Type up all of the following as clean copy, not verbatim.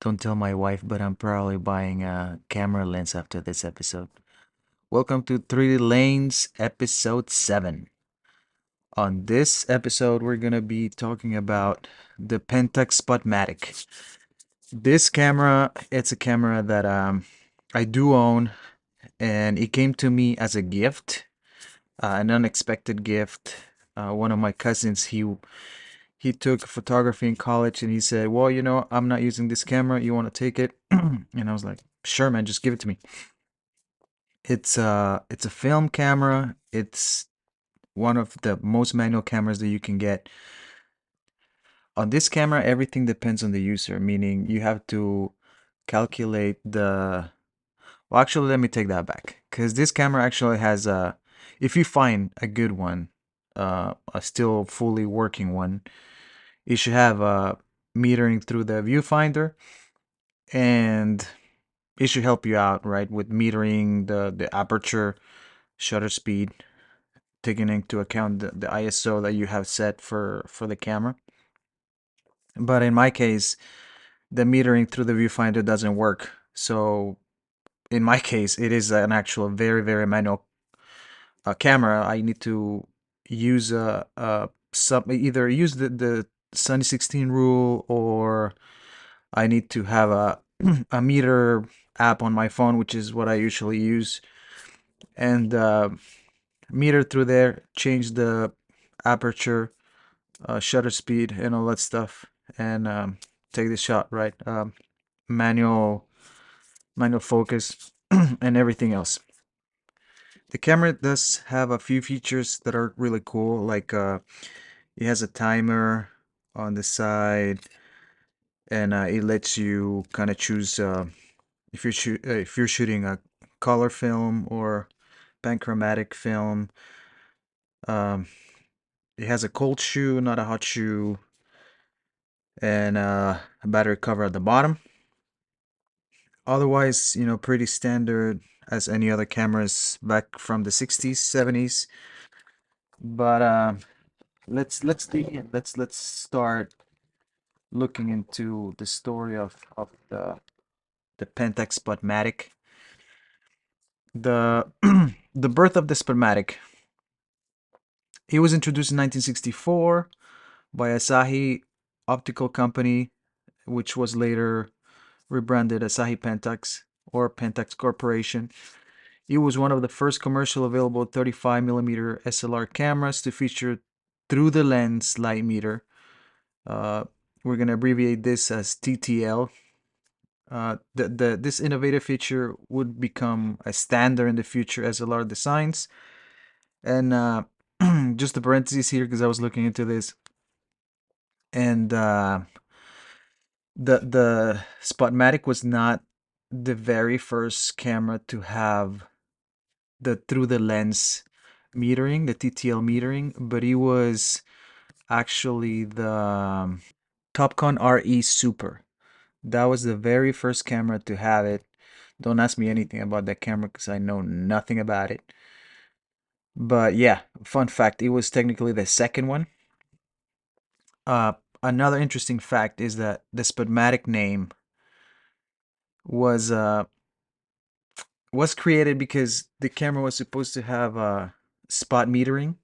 Don't tell my wife, but I'm probably buying a camera lens after this episode. Welcome to 3D Lanes episode 7. On this episode, we're going to be talking about the Pentax Spotmatic. This camera, it's a camera that I do own, and it came to me as a gift, an unexpected gift. One of my cousins, he took photography in college, and he said, "Well, I'm not using this camera. You want to take it?" And I was like, "Sure, man, just give it to me." It's a film camera. It's one of the most manual cameras that you can get. On this camera, everything depends on the user, meaning you have to calculate the. Well, actually, let me take that back, because this camera actually has a. If you find a good one, a still fully working one, it should have a metering through the viewfinder, and it should help you out, right, with metering the aperture, shutter speed, taking into account the ISO that you have set for the camera. But in my case, the metering through the viewfinder doesn't work. So in my case, it is an actual very manual camera. I need to use either use the Sunny 16 rule, or I need to have a a meter app on my phone, which is what I usually use, and meter through there, change the aperture, shutter speed, and all that stuff, and take the shot, right. Manual manual focus and everything else. The camera does have a few features that are really cool, like it has a timer on the side, and it lets you kind of choose if you're shooting a color film or panchromatic film. um, it has a cold shoe, not a hot shoe, and a battery cover at the bottom. Otherwise, pretty standard as any other cameras back from the 60s, 70s. But let's dig in. Let's start looking into the story of the Pentax Spotmatic. The the birth of the Spotmatic. It was introduced in 1964 by Asahi Optical Company, which was later rebranded Asahi Pentax or Pentax Corporation. It was one of the first commercial available 35mm SLR cameras to feature through the lens light meter. We're going to abbreviate this as TTL. This innovative feature would become a standard in the future SLR designs. And just a parenthesis here, because I was looking into this, and the Spotmatic was not the very first camera to have the through the lens metering, the TTL metering, but it was actually the Topcon RE Super. That was the very first camera to have it. Don't ask me anything about that camera because I know nothing about it. But yeah, fun fact, it was technically the second one. Uh, Another interesting fact is that the Spotmatic name was uh was created because the camera was supposed to have spot metering,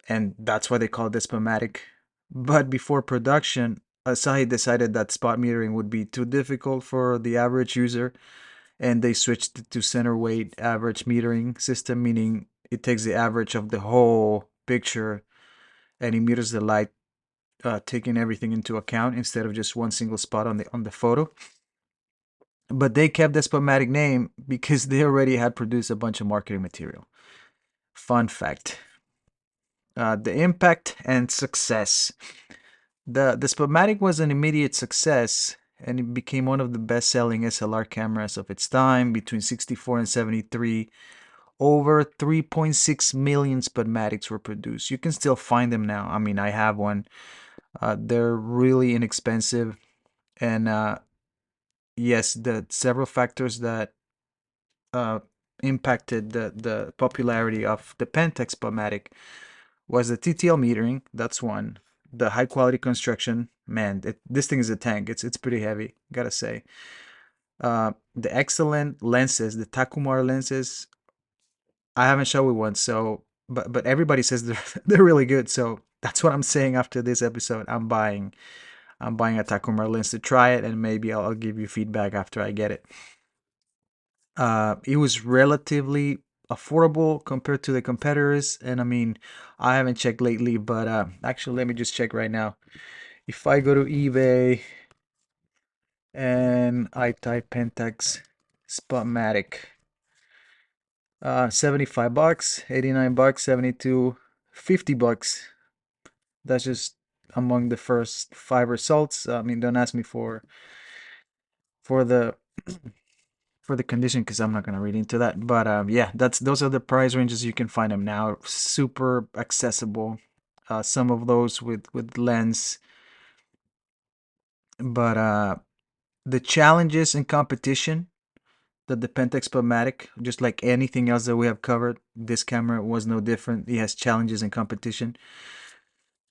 and that's why they called it Spotmatic. But before production, Asahi decided that spot metering would be too difficult for the average user, and they switched to center weight average metering system, meaning it takes the average of the whole picture and it meters the light, taking everything into account instead of just one single spot on the photo. But they kept the Spotmatic name because they already had produced a bunch of marketing material. Fun fact. The impact and success. The Spotmatic was an immediate success, and it became one of the best-selling SLR cameras of its time. Between 64 and 73, over 3.6 million Spotmatics were produced. You can still find them now. I mean, I have one. They're really inexpensive, and yes, the several factors that uh, impacted the popularity of the Pentax Spotmatic was the TTL metering. That's one. the high quality construction, man, this thing is a tank. It's pretty heavy, gotta say. The excellent lenses, the Takumar lenses, I haven't shot with one, so but everybody says they're they're really good. So that's what I'm saying after this episode. I'm buying a Takumar lens to try it, and maybe I'll give you feedback after I get it. It was relatively affordable compared to the competitors, and I mean, I haven't checked lately, but actually, let me just check right now. If I go to eBay and I type Pentax Spotmatic, $75, $89, 72, $50. That's just among the first five results. I mean, don't ask me for the for the condition because I'm not gonna read into that. But yeah, those are the price ranges you can find them now. Super accessible. Some of those with lens, but the challenges and competition that the Pentax Spotmatic, just like anything else that we have covered, this camera was no different. It has challenges and competition.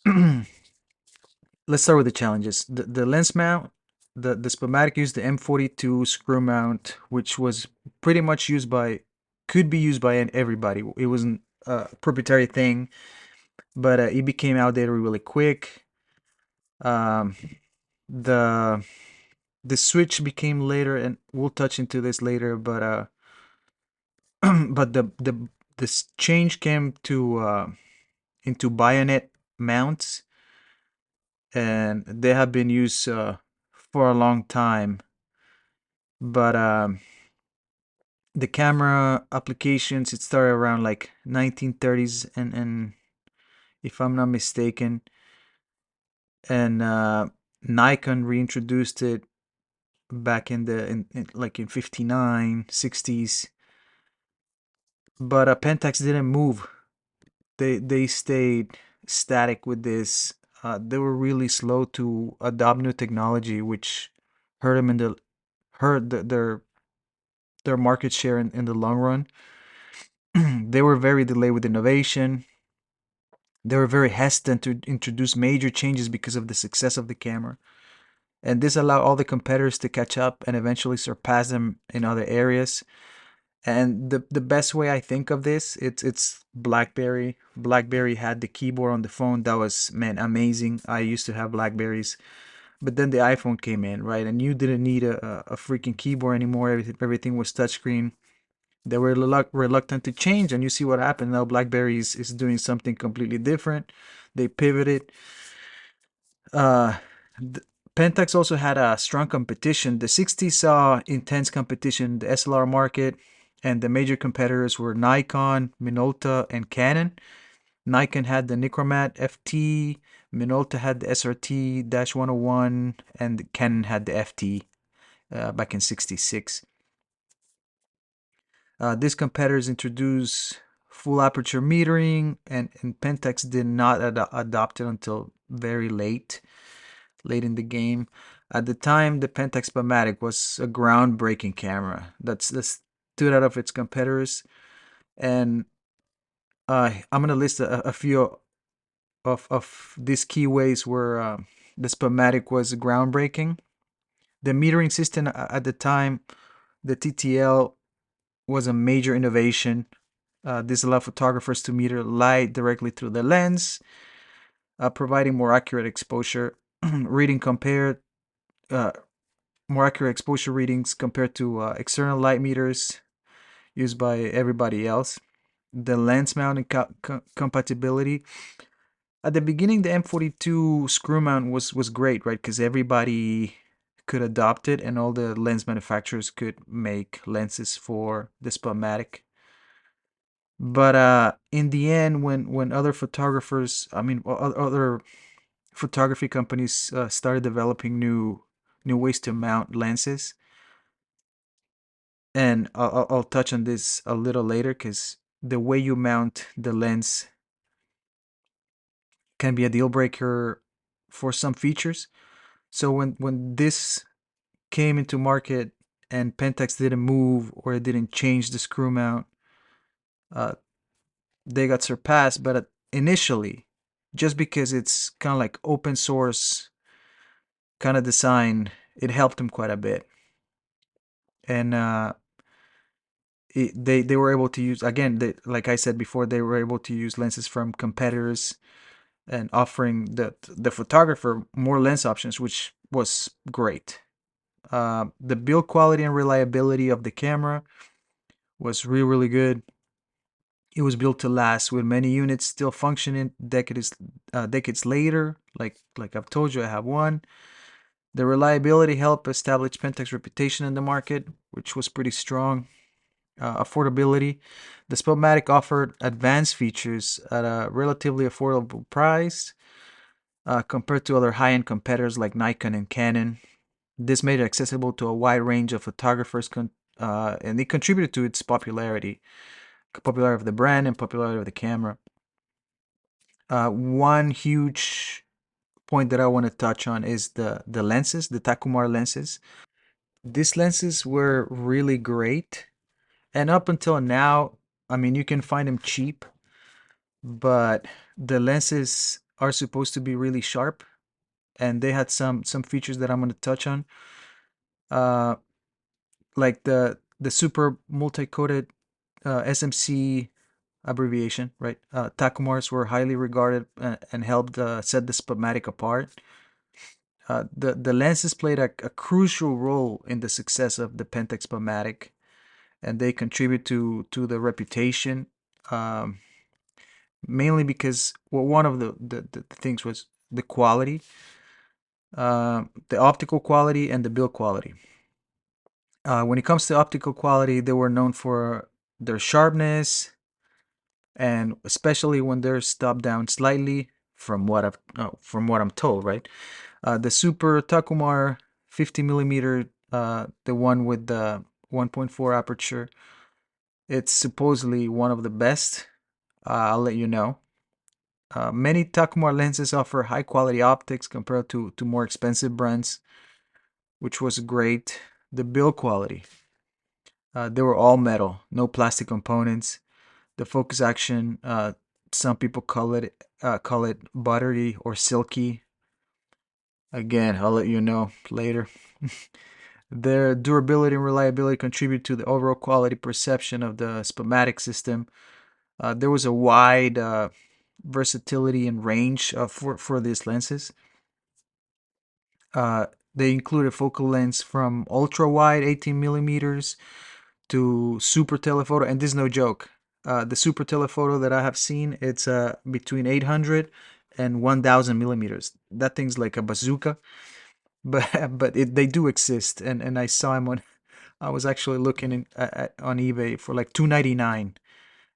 Let's start with the challenges. The lens mount, the Spotmatic used the M42 screw mount, which was pretty much could be used by everybody. It wasn't a proprietary thing, but it became outdated really quick. Um, the the switch became later, and we'll touch into this later. But but this change came to into bayonet mounts, and they have been used for a long time. But the camera applications, it started around like 1930s, and if I'm not mistaken, and Nikon reintroduced it back in like in 59 60s. But Pentax didn't move. They stayed static with this. They were really slow to adopt new technology, which hurt them in the hurt their market share in the long run. They were very delayed with innovation. They were very hesitant to introduce major changes because of the success of the camera. And this allowed all the competitors to catch up and eventually surpass them in other areas. And the best way I think of this, it's BlackBerry. BlackBerry had the keyboard on the phone. That was, man, amazing. I used to have Blackberries. But then the iPhone came in, right? And you didn't need a freaking keyboard anymore. Everything was touchscreen. They were reluctant to change, and you see what happened. Now BlackBerry is doing something completely different. They pivoted. Uh, Pentax also had a strong competition. The 60s saw intense competition in the SLR market, and the major competitors were Nikon, Minolta, and Canon. Nikon had the Nikromat FT, Minolta had the SRT-101, and Canon had the FT back in 66. These competitors introduced full aperture metering, and Pentax did not adopt it until very late in the game. At the time, the Pentax Spotmatic was a groundbreaking camera that stood out of its competitors. And I'm gonna list a few of these key ways where the Spotmatic was groundbreaking. The metering system at the time, the TTL, was a major innovation. This allowed photographers to meter light directly through the lens, providing more accurate exposure reading compared uh, more accurate exposure readings compared to external light meters used by everybody else. The lens mounting compatibility. At the beginning, the M42 screw mount was great, right? Because everybody could adopt it, and all the lens manufacturers could make lenses for the Spotmatic. But in the end, when other photographers, I mean, other photography companies started developing new ways to mount lenses, and I'll touch on this a little later because the way you mount the lens can be a deal breaker for some features. So when this came into market and Pentax didn't move or it didn't change the screw mount, uh, they got surpassed. But initially, just because it's kind of like open source kind of design, it helped them quite a bit. And they were able to use, again, like I said before, they were able to use lenses from competitors and offering the photographer more lens options, which was great. The build quality and reliability of the camera was really good. It was built to last, with many units still functioning decades later. Like I've told you, I have one. The reliability helped establish Pentax's reputation in the market, which was pretty strong. Affordability. The Spotmatic offered advanced features at a relatively affordable price compared to other high-end competitors like Nikon and Canon. This made it accessible to a wide range of photographers, and it contributed to its popularity of the brand and popularity of the camera. One huge point that I want to touch on is the lenses, the Takumar lenses. These lenses were really great, and up until now, I mean, you can find them cheap, but the lenses are supposed to be really sharp, and they had some features that I'm going to touch on, uh, like the super multi-coated SMC abbreviation, right? Takumars were highly regarded and helped set the Spotmatic apart. The lenses played a crucial role in the success of the Pentax Spotmatic, and they contribute to the reputation. Um, Mainly because, well, one of the things was the quality, the optical quality, and the build quality. When it comes to optical quality, they were known for their sharpness, and especially when they're stopped down slightly, from what I'm told, right? The Super Takumar 50 millimeter, the one with the 1.4 aperture, it's supposedly one of the best. I'll let you know. Many Takumar lenses offer high quality optics compared to more expensive brands, which was great. The build quality, they were all metal, no plastic components. The focus action, some people call it buttery or silky. Again, I'll let you know later. Their durability and reliability contribute to the overall quality perception of the Spotmatic system. There was a wide versatility and range for these lenses. Uh, they included focal lengths from ultra wide 18 millimeters to super telephoto, and this is no joke. The super telephoto that I have seen, it's between 800 and 1000 millimeters. That thing's like a bazooka, but they do exist, and I saw him on. I was actually looking on eBay for like 299.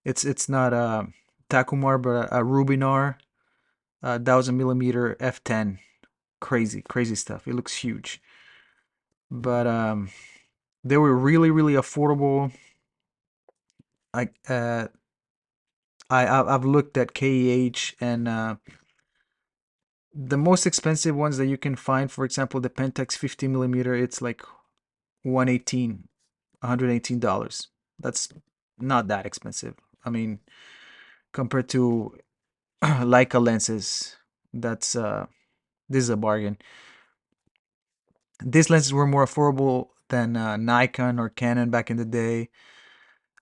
It's not a Takumar, but a Rubinar 1000 millimeter f10. Crazy stuff. It looks huge, but they were really affordable. I I've looked at KEH, and the most expensive ones that you can find, for example, the Pentax 50 millimeter, it's like 118, $118. That's not that expensive. I mean, compared to Leica lenses, that's this is a bargain. These lenses were more affordable than Nikon or Canon back in the day.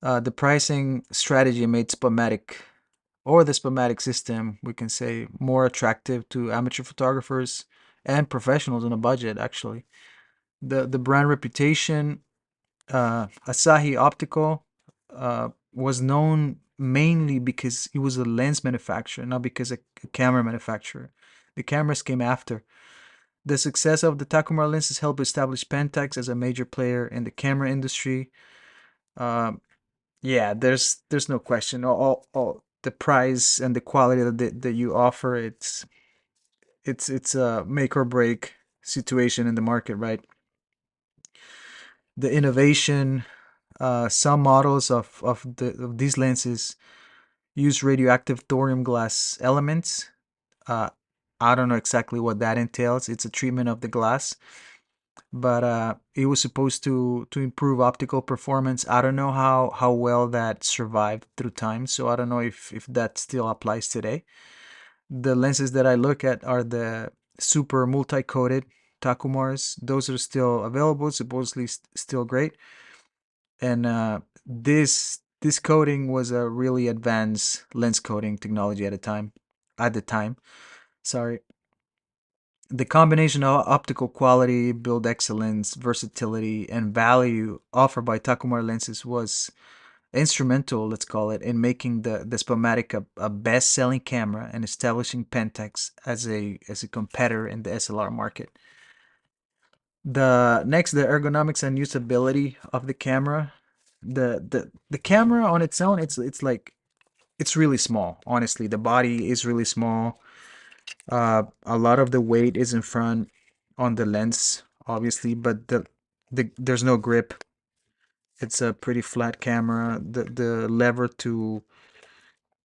The pricing strategy made Spotmatic, or the Spotmatic system, we can say, more attractive to amateur photographers and professionals on a budget, actually. The brand reputation, Asahi Optical, was known mainly because it was a lens manufacturer, not because a camera manufacturer. The cameras came after. The success of the Takumar lenses helped establish Pentax as a major player in the camera industry. Um, yeah, there's no question. All the price and the quality that you offer, it's a make or break situation in the market, right? The innovation, some models of these lenses use radioactive thorium glass elements. Uh, I don't know exactly what that entails. It's a treatment of the glass, but it was supposed to improve optical performance. I don't know how well that survived through time, so I don't know if that still applies today. The lenses that I look at are the super multi-coated Takumars. Those are still available, supposedly still great. And this coating was a really advanced lens coating technology at the time. At the time, sorry. The combination of optical quality, build excellence, versatility, and value offered by Takumar lenses was instrumental, let's call it, in making the Spotmatic a best-selling camera and establishing Pentax as a competitor in the SLR market. The ergonomics and usability of the camera. The camera on its own, it's like it's really small. Honestly, the body is really small. A lot of the weight is in front on the lens, obviously, but there's no grip. It's a pretty flat camera. The lever to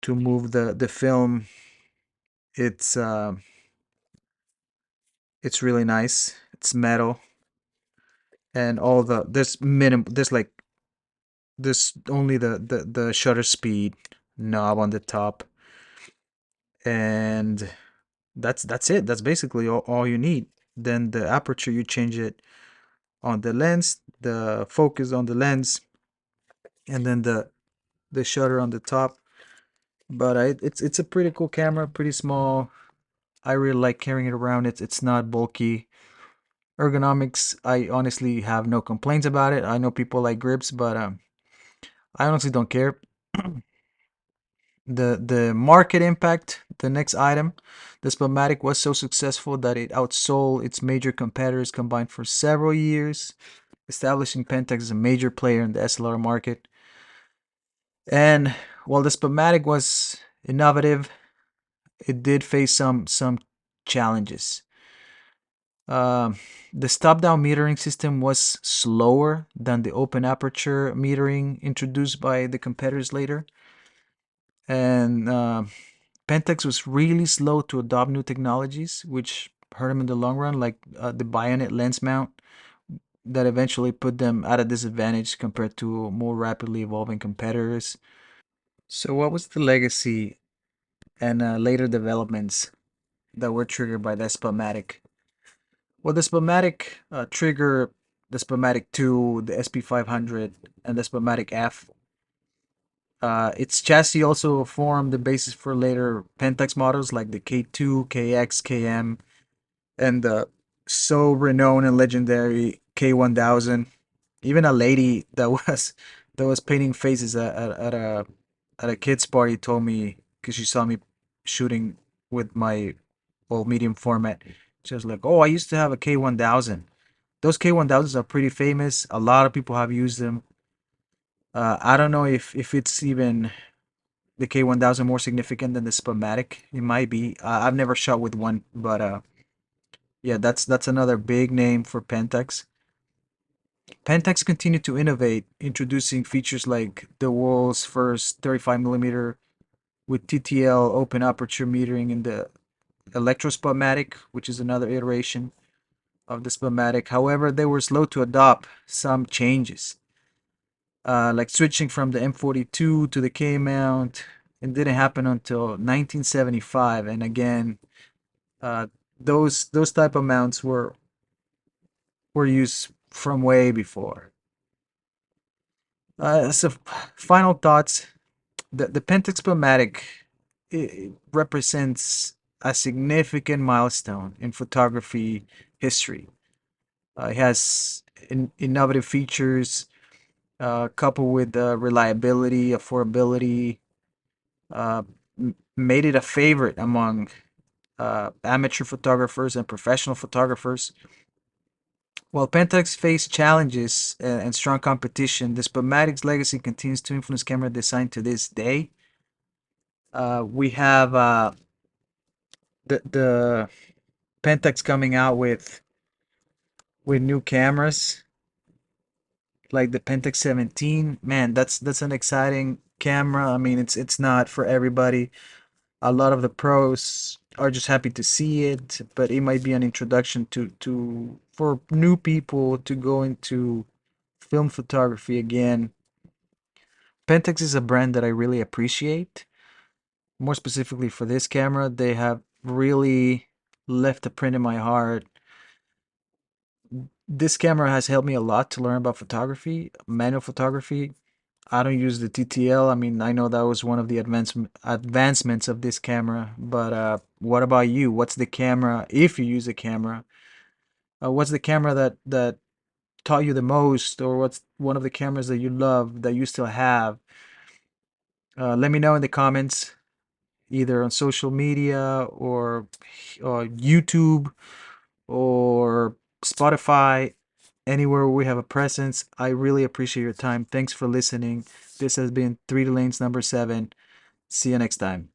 move the film, it's uh it's really nice. It's metal, and all there's like there's only the shutter speed knob on the top, and that's it. That's basically all you need. Then the aperture, you change it on the lens, the focus on the lens, and then the shutter on the top. But it's a pretty cool camera, pretty small. I really like carrying it around. It's not bulky. Ergonomics, I honestly have no complaints about it. I know people like grips, but I honestly don't care. The market impact, the next item, the Spotmatic was so successful that it outsold its major competitors combined for several years, establishing Pentax as a major player in the SLR market. And while the Spotmatic was innovative, it did face some challenges. Um, the stop-down metering system was slower than the open aperture metering introduced by the competitors later, and Pentax was really slow to adopt new technologies, which hurt them in the long run, like the Bayonet lens mount, that eventually put them at a disadvantage compared to more rapidly evolving competitors. So, what was the legacy and later developments that were triggered by the Spotmatic? Well, the Spotmatic trigger the Spotmatic 2, the SP500, and the Spotmatic F. Its chassis also formed the basis for later Pentax models like the K2, KX, KM, and the so renowned and legendary K1000. Even a lady that was painting faces at a kids party told me, because she saw me shooting with my old medium format. She was like, "Oh, I used to have a K1000." Those K1000s are pretty famous. A lot of people have used them. I don't know if it's even the K1000 more significant than the Spotmatic. It might be. I've never shot with one, but yeah, that's another big name for Pentax. Pentax continued to innovate, introducing features like the world's first 35mm with TTL open aperture metering in the Electrospotmatic, which is another iteration of the Spotmatic. However, they were slow to adopt some changes, like switching from the M42 to the K mount. It didn't happen until 1975, and again, uh, those type of mounts were used from way before. So final thoughts. The Pentax Spotmatic, it represents a significant milestone in photography history. It has innovative features, coupled with reliability, affordability, uh, made it a favorite among amateur photographers and professional photographers. While Pentax faced challenges and strong competition, the Spotmatic's legacy continues to influence camera design to this day. We have the Pentax coming out with new cameras like the Pentax 17. Man, that's an exciting camera. I mean, it's not for everybody. A lot of the pros are just happy to see it, but it might be an introduction to for new people to go into film photography again. Pentax is a brand that I really appreciate. more specifically for this camera, they have really left a print in my heart. This camera has helped me a lot to learn about photography, manual photography. I don't use the TTL. I mean, I know that was one of the advancements of this camera, but what about you? What's the camera, if you use a camera, what's the camera that taught you the most, or what's one of the cameras that you love that you still have? Let me know in the comments, either on social media or YouTube or Spotify, anywhere we have a presence. I really appreciate your time. Thanks for listening. This has been 3D Lanes number 7. See you next time.